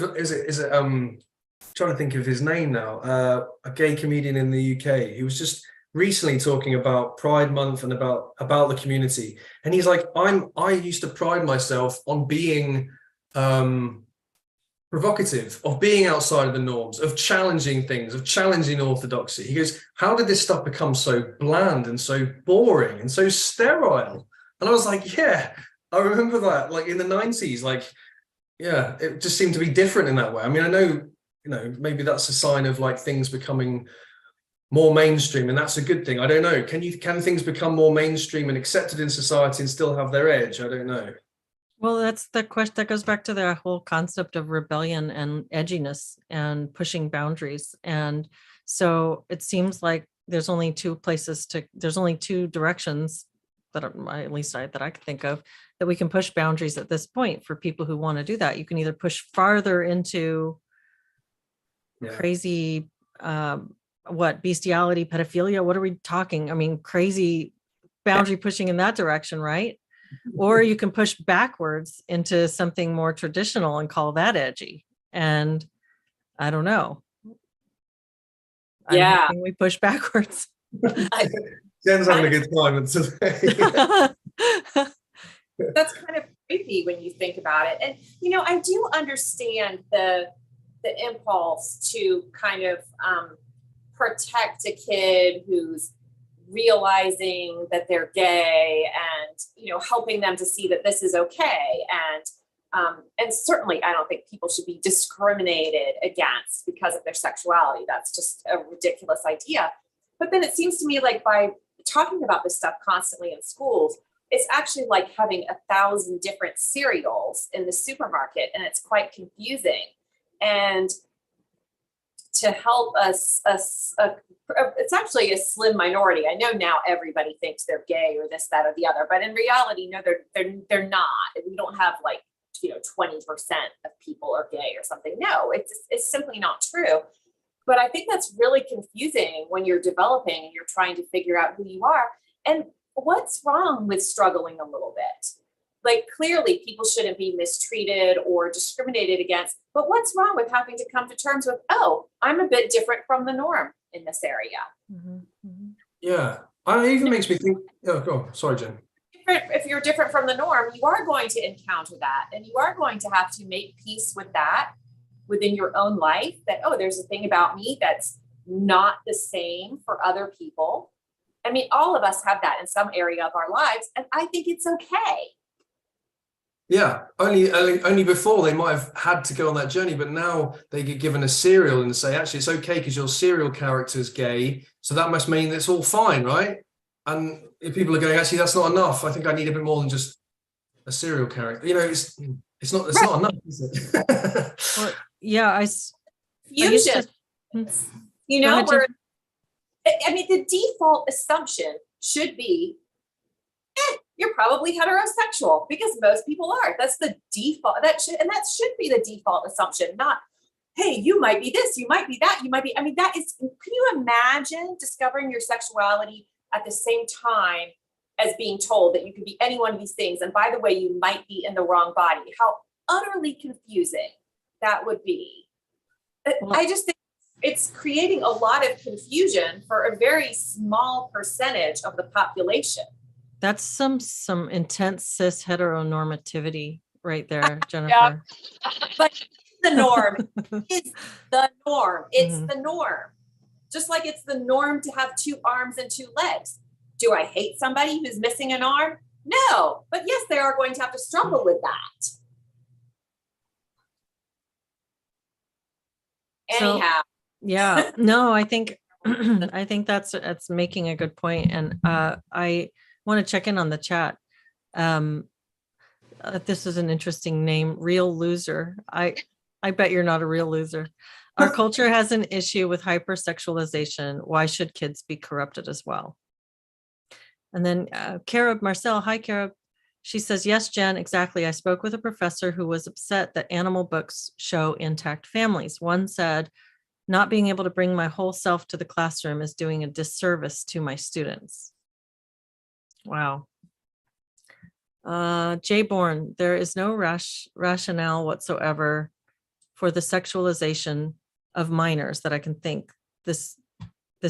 trying to think of his name now. A gay comedian in the UK who was just recently talking about Pride Month and about the community, and he's like, I used to pride myself on being provocative, of being outside of the norms, of challenging things, of challenging orthodoxy. He goes, how did this stuff become so bland and so boring and so sterile? And I was like, yeah, I remember that, like in the 90s, like, yeah, it just seemed to be different in that way. I mean, I know, maybe that's a sign of like things becoming more mainstream, and that's a good thing. I don't know. Can things become more mainstream and accepted in society and still have their edge? I don't know. Well, that's the question that goes back to the whole concept of rebellion and edginess and pushing boundaries. And so it seems like there's only two directions that at least that I can think of, that we can push boundaries at this point for people who want to do that. You can either push farther into crazy, bestiality, pedophilia. What are we talking? I mean, crazy boundary pushing in that direction, right? Or you can push backwards into something more traditional and call that edgy. And I don't know. Yeah. We push backwards. Jen's having a good time today. That's kind of creepy when you think about it. And, you know, I do understand the impulse to kind of protect a kid who's realizing that they're gay and, you know, helping them to see that this is okay. And certainly I don't think people should be discriminated against because of their sexuality. That's just a ridiculous idea. But then it seems to me like by talking about this stuff constantly in schools, it's actually like having 1,000 different cereals in the supermarket, and it's quite confusing. And to help us, it's actually a slim minority. I know now everybody thinks they're gay or this, that, or the other, but in reality, no, they're not. We don't have like, you know, 20% of people are gay or something. No, it's simply not true. But I think that's really confusing when you're developing and you're trying to figure out who you are. And what's wrong with struggling a little bit? Like, clearly people shouldn't be mistreated or discriminated against, but what's wrong with having to come to terms with, oh, I'm a bit different from the norm in this area? Mm-hmm, mm-hmm. Yeah. It even makes me think, oh, go on. Sorry, Jen. If you're different from the norm, you are going to encounter that, and you are going to have to make peace with that within your own life, that, oh, there's a thing about me that's not the same for other people. I mean, all of us have that in some area of our lives, and I think it's okay. Yeah, only before they might have had to go on that journey, but now they get given a cereal and say, actually, it's okay because your cereal character's gay, so that must mean it's all fine, right? And if people are going, actually, that's not enough. I think I need a bit more than just a cereal character. You know, it's not enough, is it? Well, yeah, Fusion. You know, where I mean, the default assumption should be, you're probably heterosexual, because most people are. That's the default. That should be the default assumption, not, hey, you might be this, you might be that, you might be. I mean, that is, can you imagine discovering your sexuality at the same time as being told that you could be any one of these things? And by the way, you might be in the wrong body. How utterly confusing that would be. Well, I just think it's creating a lot of confusion for a very small percentage of the population. That's some intense cis heteronormativity right there, Jennifer. Yeah. But the norm is the norm. It's the norm. Just like it's the norm to have 2 arms and 2 legs. Do I hate somebody who's missing an arm? No, but yes, they are going to have to struggle with that. Anyhow. So, yeah, no, I think that's making a good point. And I want to check in on the chat. This is an interesting name, Real Loser. I bet you're not a real loser. Our culture has an issue with hypersexualization. Why should kids be corrupted as well? And then Carib Marcel, hi Carib. She says, yes, Jen, exactly. I spoke with a professor who was upset that animal books show intact families. One said, not being able to bring my whole self to the classroom is doing a disservice to my students. Wow. Jay Bourne, there is no rationale whatsoever for the sexualization of minors that I can think. This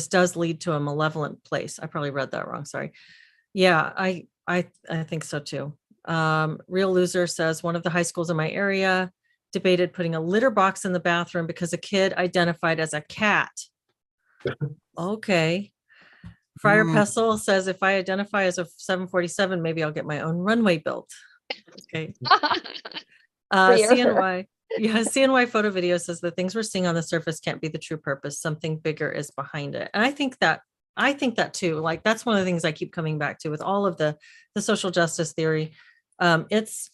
does lead to a malevolent place. I probably read that wrong. Sorry. Yeah, I think so too. Real Loser says one of the high schools in my area debated putting a litter box in the bathroom because a kid identified as a cat. Okay. Friar Pestle says if I identify as a 747, maybe I'll get my own runway built. Okay. CNY. Yeah, CNY photo video says the things we're seeing on the surface can't be the true purpose. Something bigger is behind it. And I think that too. Like, that's one of the things I keep coming back to with all of the social justice theory. It's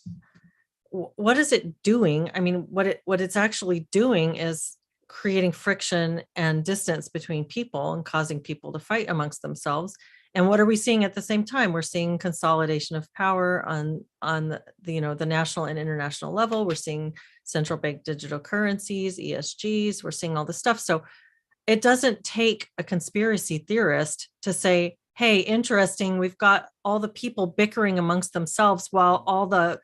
what is it doing? I mean, what it's actually doing is creating friction and distance between people and causing people to fight amongst themselves. And what are we seeing at the same time? We're seeing consolidation of power on the national and international level. We're seeing central bank digital currencies, ESGs. We're seeing all this stuff. So it doesn't take a conspiracy theorist to say, hey, interesting, we've got all the people bickering amongst themselves while all the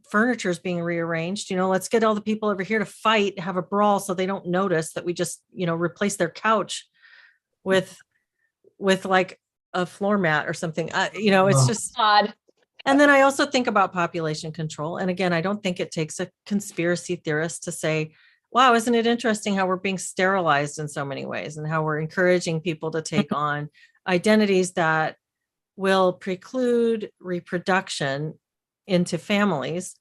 furniture is being rearranged. Let's get all the people over here to fight, have a brawl, so they don't notice that we just, replace their couch with like a floor mat or something. It's just odd. And then I also think about population control. And again, I don't think it takes a conspiracy theorist to say, wow, isn't it interesting how we're being sterilized in so many ways and how we're encouraging people to take on identities that will preclude reproduction into families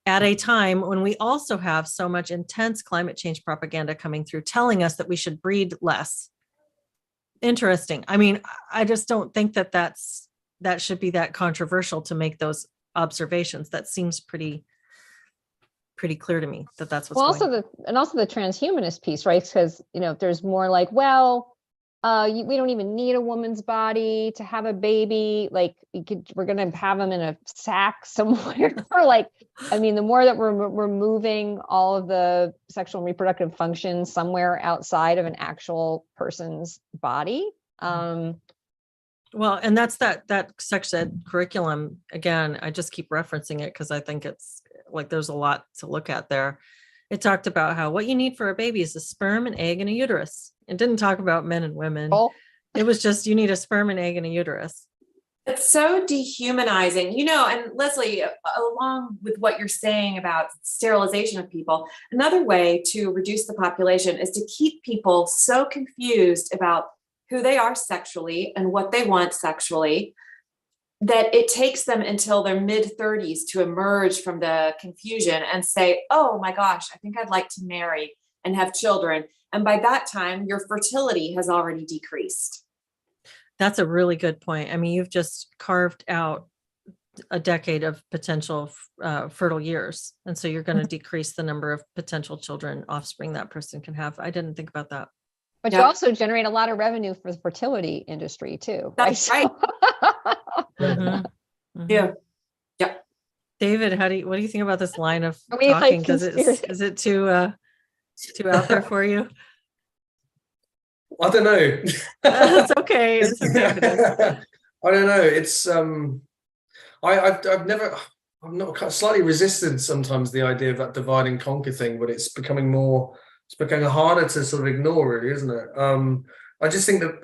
at a time when we also have so much intense climate change propaganda coming through telling us that we should breed less. Interesting. I mean, I just don't think that should be that controversial to make those observations. That seems pretty clear to me that that's what's well, also the transhumanist piece, right? Because there's more like, well, we don't even need a woman's body to have a baby. Like we're going to have them in a sack somewhere. Or like, I mean, the more that we're removing all of the sexual and reproductive functions somewhere outside of an actual person's body. Well, and that's that sex ed curriculum. Again, I just keep referencing it because I think it's like there's a lot to look at there. It talked about how what you need for a baby is a sperm, an egg, and a uterus. It didn't talk about men and women. Oh. It was just you need a sperm, an egg, and a uterus. It's so dehumanizing, and Leslie, along with what you're saying about sterilization of people, another way to reduce the population is to keep people so confused about who they are sexually and what they want sexually, that it takes them until their mid-30s to emerge from the confusion and say, oh my gosh, I think I'd like to marry and have children. And by that time, your fertility has already decreased. That's a really good point. I mean, you've just carved out a decade of potential fertile years. And so you're going to decrease the number of potential children, offspring that person can have. I didn't think about that. But you also generate a lot of revenue for the fertility industry too. That's right. Mm-hmm. Yeah. David, what do you think about this line of Are we talking? like Is it too out there for you? I don't know. It's okay. It's okay if it is. I don't know. It's I'm not slightly resistant sometimes the idea of that divide and conquer thing, but it's becoming harder to sort of ignore, really, isn't it? I just think that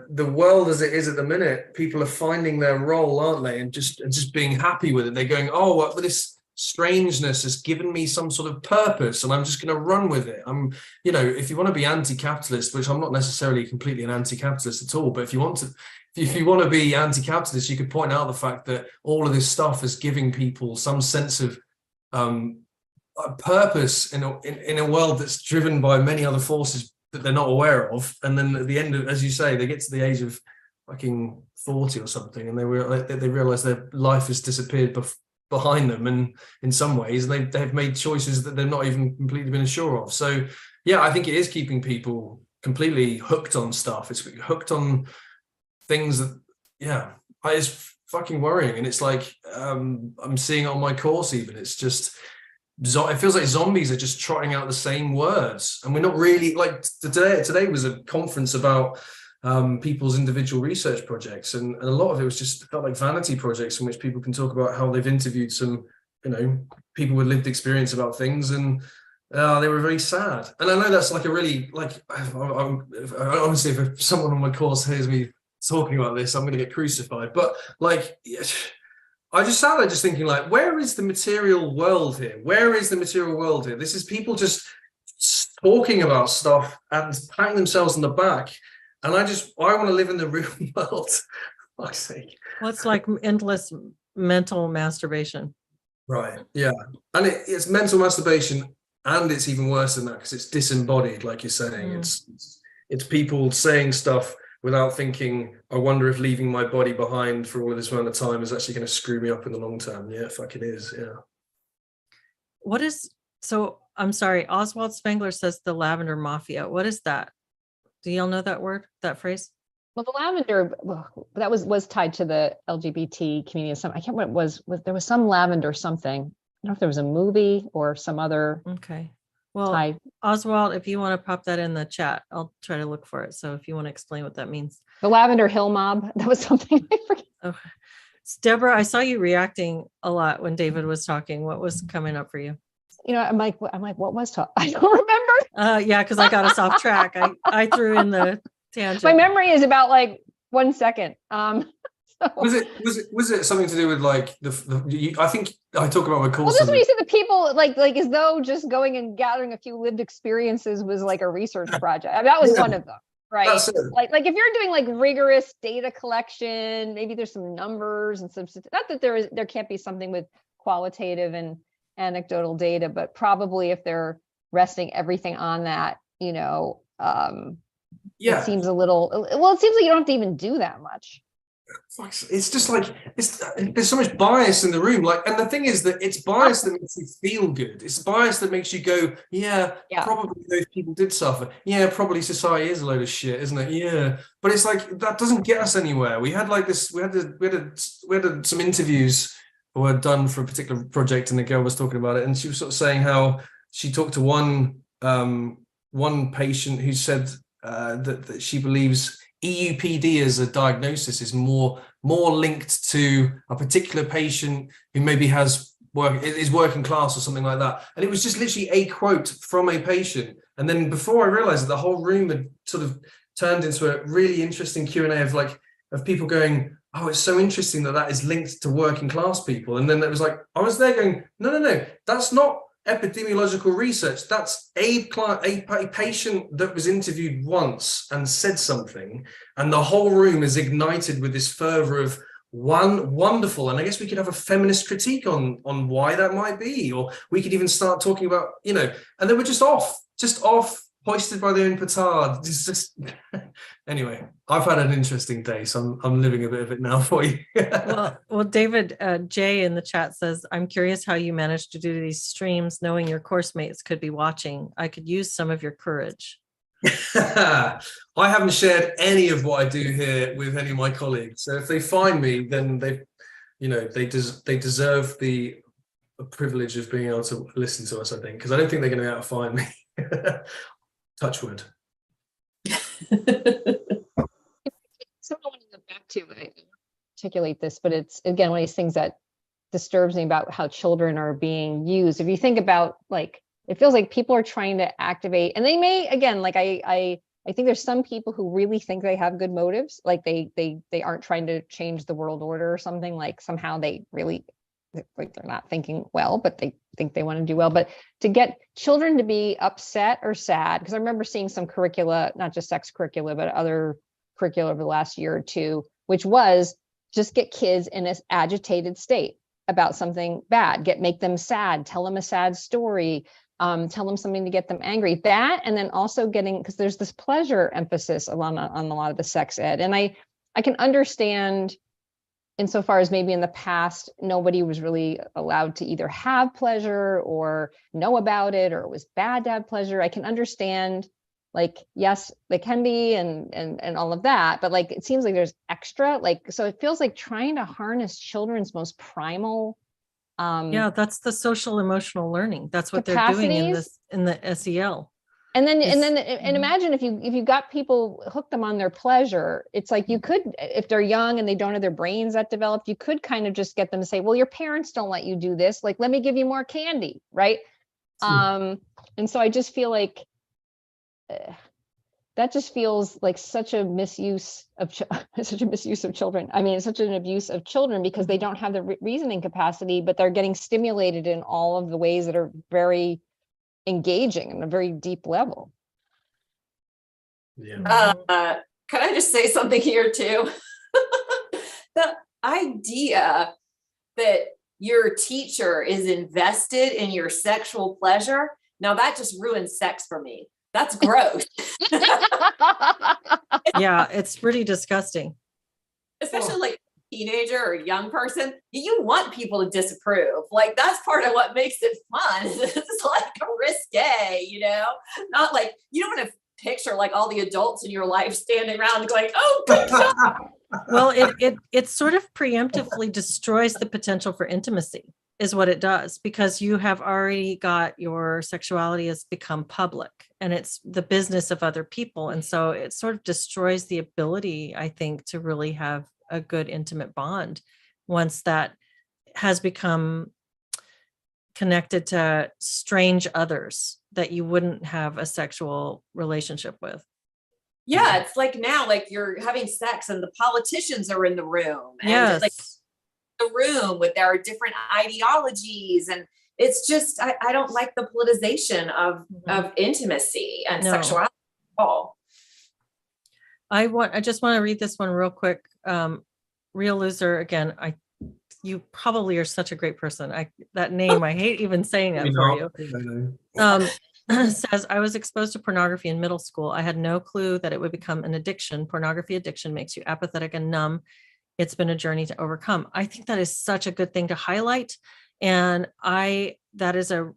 the world as it is at the minute, people are finding their role, aren't they? And just being happy with it. They're going, oh, well, this strangeness has given me some sort of purpose and I'm just going to run with it. If you want to be anti-capitalist, which I'm not necessarily completely an anti-capitalist at all, but if you want to be anti-capitalist, you could point out the fact that all of this stuff is giving people some sense of a purpose in a world that's driven by many other forces that they're not aware of. And then at the end of, as you say, they get to the age of fucking 40 or something and they realize their life has disappeared behind them, and in some ways they've made choices that they've not even completely been sure of. So yeah, I think it is keeping people completely hooked on stuff. It's hooked on things that it's fucking worrying. And it's like I'm seeing it on my course even. It's just it feels like zombies are just trotting out the same words, and we're not really like today was a conference about people's individual research projects, and a lot of it was just felt like vanity projects in which people can talk about how they've interviewed some people with lived experience about things, and they were very sad. And I know that's like a really honestly, if someone on my course hears me talking about this, I'm going to get crucified, but like I just sat there just thinking, like, where is the material world here? This is people just talking about stuff and patting themselves on the back. And I want to live in the real world. For fuck's sake. Well, it's like endless mental masturbation. Right. Yeah. And it's mental masturbation, and it's even worse than that because it's disembodied, like you're saying. It's people saying stuff without thinking, I wonder if leaving my body behind for all of this amount of time is actually going to screw me up in the long term. Yeah, fuck it is. Yeah. So I'm sorry, Oswald Spengler says the lavender mafia. What is that? Do y'all know that word, that phrase? Well, the lavender, that was tied to the LGBT community. I can't remember what it was. There was some lavender something. I don't know if there was a movie or some other. Okay. Well, tie. Oswald, if you want to pop that in the chat, I'll try to look for it. So if you want to explain what that means. The Lavender Hill Mob, that was something I forget. Okay. Deborah, I saw you reacting a lot when David was talking. What was coming up for you? You know, I'm like, what was talk? I don't remember. Yeah, because I got us off track. I threw in the tangent. My memory is about like 1 second. So. Was it something to do with like I think I talk about my course. Well, just when you said the people like as though just going and gathering a few lived experiences was like a research project. I mean, that was one of them, right? Like if you're doing like rigorous data collection, maybe there's some numbers and some, not that there can't be something with qualitative and anecdotal data, but probably if they're resting everything on that, you know, it seems a little, well, it seems like you don't have to even do that much. It's just like there's so much bias in the room, like, and the thing is that it's bias that makes you feel good. It's bias that makes you go, yeah, probably those people did suffer. Yeah, probably society is a load of shit, isn't it? Yeah, but it's like that doesn't get us anywhere. We had like this. We had some interviews were done for a particular project, and the girl was talking about it, and she was sort of saying how she talked to one patient who said that she believes EUPD as a diagnosis is more linked to a particular patient who maybe is working class or something like that. And it was just literally a quote from a patient. And then before I realized that the whole room had sort of turned into a really interesting Q&A of people going, oh, it's so interesting that is linked to working class people. And then it was like, I was there going, no, that's not epidemiological research. That's a patient that was interviewed once and said something, and the whole room is ignited with this fervor of wonderful. And I guess we could have a feminist critique on why that might be, or we could even start talking about, you know, and then we're just off, hoisted by their own petard. It's just anyway, I've had an interesting day, so I'm living a bit of it now for you. well, David J in the chat says, I'm curious how you managed to do these streams knowing your course mates could be watching. I could use some of your courage. I haven't shared any of what I do here with any of my colleagues. So if they find me, then they deserve the privilege of being able to listen to us, I think, because I don't think they're going to be able to find me. Touch wood. Something I want to go back to, I articulate this, but it's again one of these things that disturbs me about how children are being used. If you think about, like, it feels like people are trying to activate, and they may, again, like I think there's some people who really think they have good motives, like they aren't trying to change the world order or something, like somehow they really, like, they're not thinking well, but they think they want to do well. But to get children to be upset or sad, because I remember seeing some curricula, not just sex curricula, but other curricula over the last year or two, which was just get kids in an agitated state about something bad, make them sad, tell them a sad story, tell them something to get them angry. That, and then also getting, because there's this pleasure emphasis on a lot of the sex ed. And I can understand, insofar as maybe in the past, nobody was really allowed to either have pleasure or know about it, or it was bad to have pleasure. I can understand, like, yes, they can be and all of that, but like, it seems like there's extra, like, so it feels like trying to harness children's most primal. That's the social emotional learning. That's what they're doing in the SEL. And imagine if you got people, hooked them on their pleasure, it's like you could, if they're young and they don't have their brains that developed, you could kind of just get them to say, well, your parents don't let you do this. Like, let me give you more candy. Right. And so I just feel like that just feels like such a misuse of children. I mean, such an abuse of children, because they don't have the reasoning capacity, but they're getting stimulated in all of the ways that are very engaging on a very deep level. Can I just say something here too? The idea that your teacher is invested in your sexual pleasure, now that just ruins sex for me. That's gross. Yeah, it's pretty disgusting. Especially like a teenager or a young person. You want people to disapprove. Like that's part of what makes it fun. It's like risque, you know? Not like you don't want to picture like all the adults in your life standing around going, oh, good job. Well, it sort of preemptively destroys the potential for intimacy is what it does, because you have already got your sexuality has become public and it's the business of other people. And so it sort of destroys the ability, I think, to really have a good intimate bond once that has become connected to strange others that you wouldn't have a sexual relationship with. Yeah, it's like now, like you're having sex and the politicians are in the room. And Yes. like the room with their different ideologies. And it's just, I don't like the politicization of intimacy and sexuality at all. I just want to read this one real quick. Real Loser, again, you probably are such a great person. That name, I hate even saying that for you. Says, I was exposed to pornography in middle school. I had no clue that it would become an addiction. Pornography addiction makes you apathetic and numb. It's been a journey to overcome. I think that is such a good thing to highlight. And that is a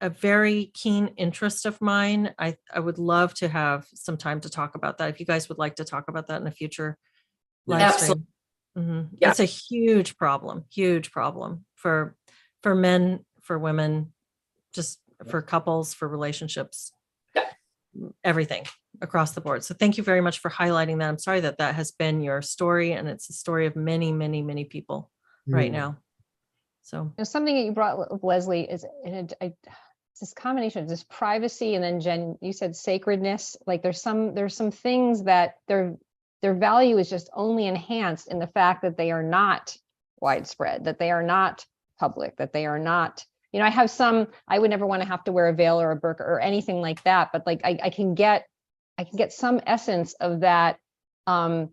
very keen interest of mine. I would love to have some time to talk about that. If you guys would like to talk about that in a future live stream. Mm-hmm. Yeah. It's a huge problem for men, for women, just for couples, for relationships, everything across the board. So thank you very much for highlighting that. I'm sorry that has been your story, and it's the story of many, many, many people right now. So something that you brought, Leslie, is it's this combination of this privacy, and then Jen, you said sacredness. Like there's some things that their value is just only enhanced in the fact that they are not widespread, that they are not public, that they are not. You know, I would never want to have to wear a veil or a burqa or anything like that, but like I can get some essence of that,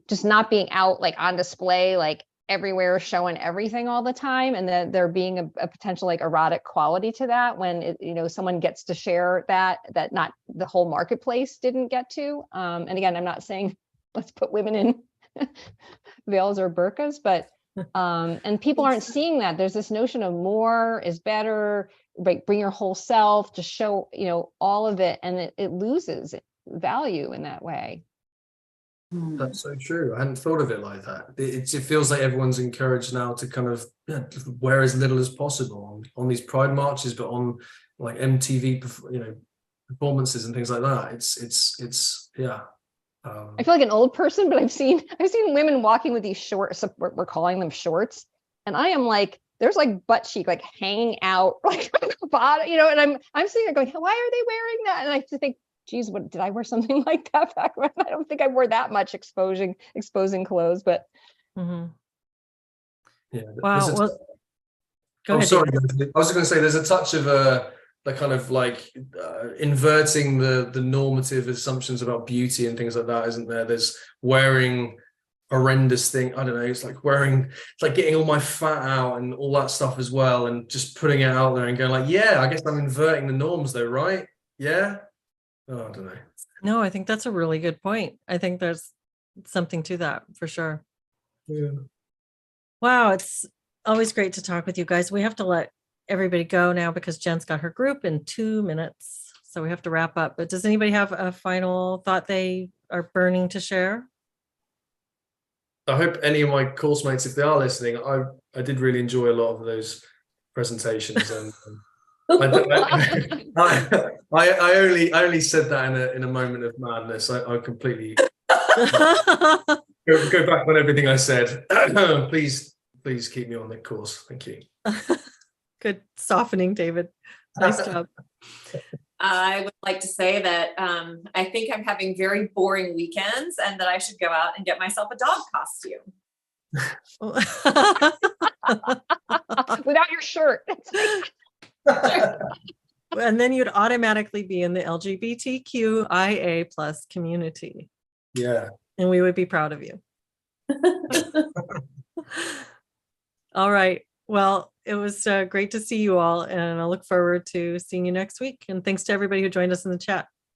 just not being out like on display, like everywhere, showing everything all the time, and then there being a potential like erotic quality to that when someone gets to share that not the whole marketplace didn't get to. And again, I'm not saying let's put women in veils or burqas, but and people aren't seeing that. There's this notion of more is better, right? Bring your whole self to show, all of it. And it loses value in that way. That's so true. I hadn't thought of it like that. It feels like everyone's encouraged now to kind of wear as little as possible on these pride marches, but on like MTV, performances and things like that. It's I feel like an old person, but I've seen women walking with these shorts. We're calling them shorts, and I am like, there's like butt cheek like hanging out like from the bottom, and I'm sitting there going, why are they wearing that? And I have to think, geez, what did I wear something like that back when? I don't think I wore that much exposing clothes, but wow. Well, go ahead. Sorry, I was going to say there's a touch of the kind of like inverting the normative assumptions about beauty and things like that, isn't there? There's wearing horrendous thing. I don't know. It's like getting all my fat out and all that stuff as well, and just putting it out there and going like, yeah, I guess I'm inverting the norms though, right? Yeah. Oh, I don't know. No, I think that's a really good point. I think there's something to that for sure. Yeah. Wow, it's always great to talk with you guys. We have to let everybody go now because Jen's got her group in 2 minutes. So we have to wrap up. But does anybody have a final thought they are burning to share? I hope any of my course mates, if they are listening, I did really enjoy a lot of those presentations. And I only said that in a moment of madness. I completely go back on everything I said. Please keep me on the course. Thank you. Good softening, David. Nice job. I would like to say that I think I'm having very boring weekends and that I should go out and get myself a dog costume. Without your shirt. And then you'd automatically be in the LGBTQIA+ community. Yeah. And we would be proud of you. All right. Well, it was great to see you all, and I look forward to seeing you next week. And thanks to everybody who joined us in the chat.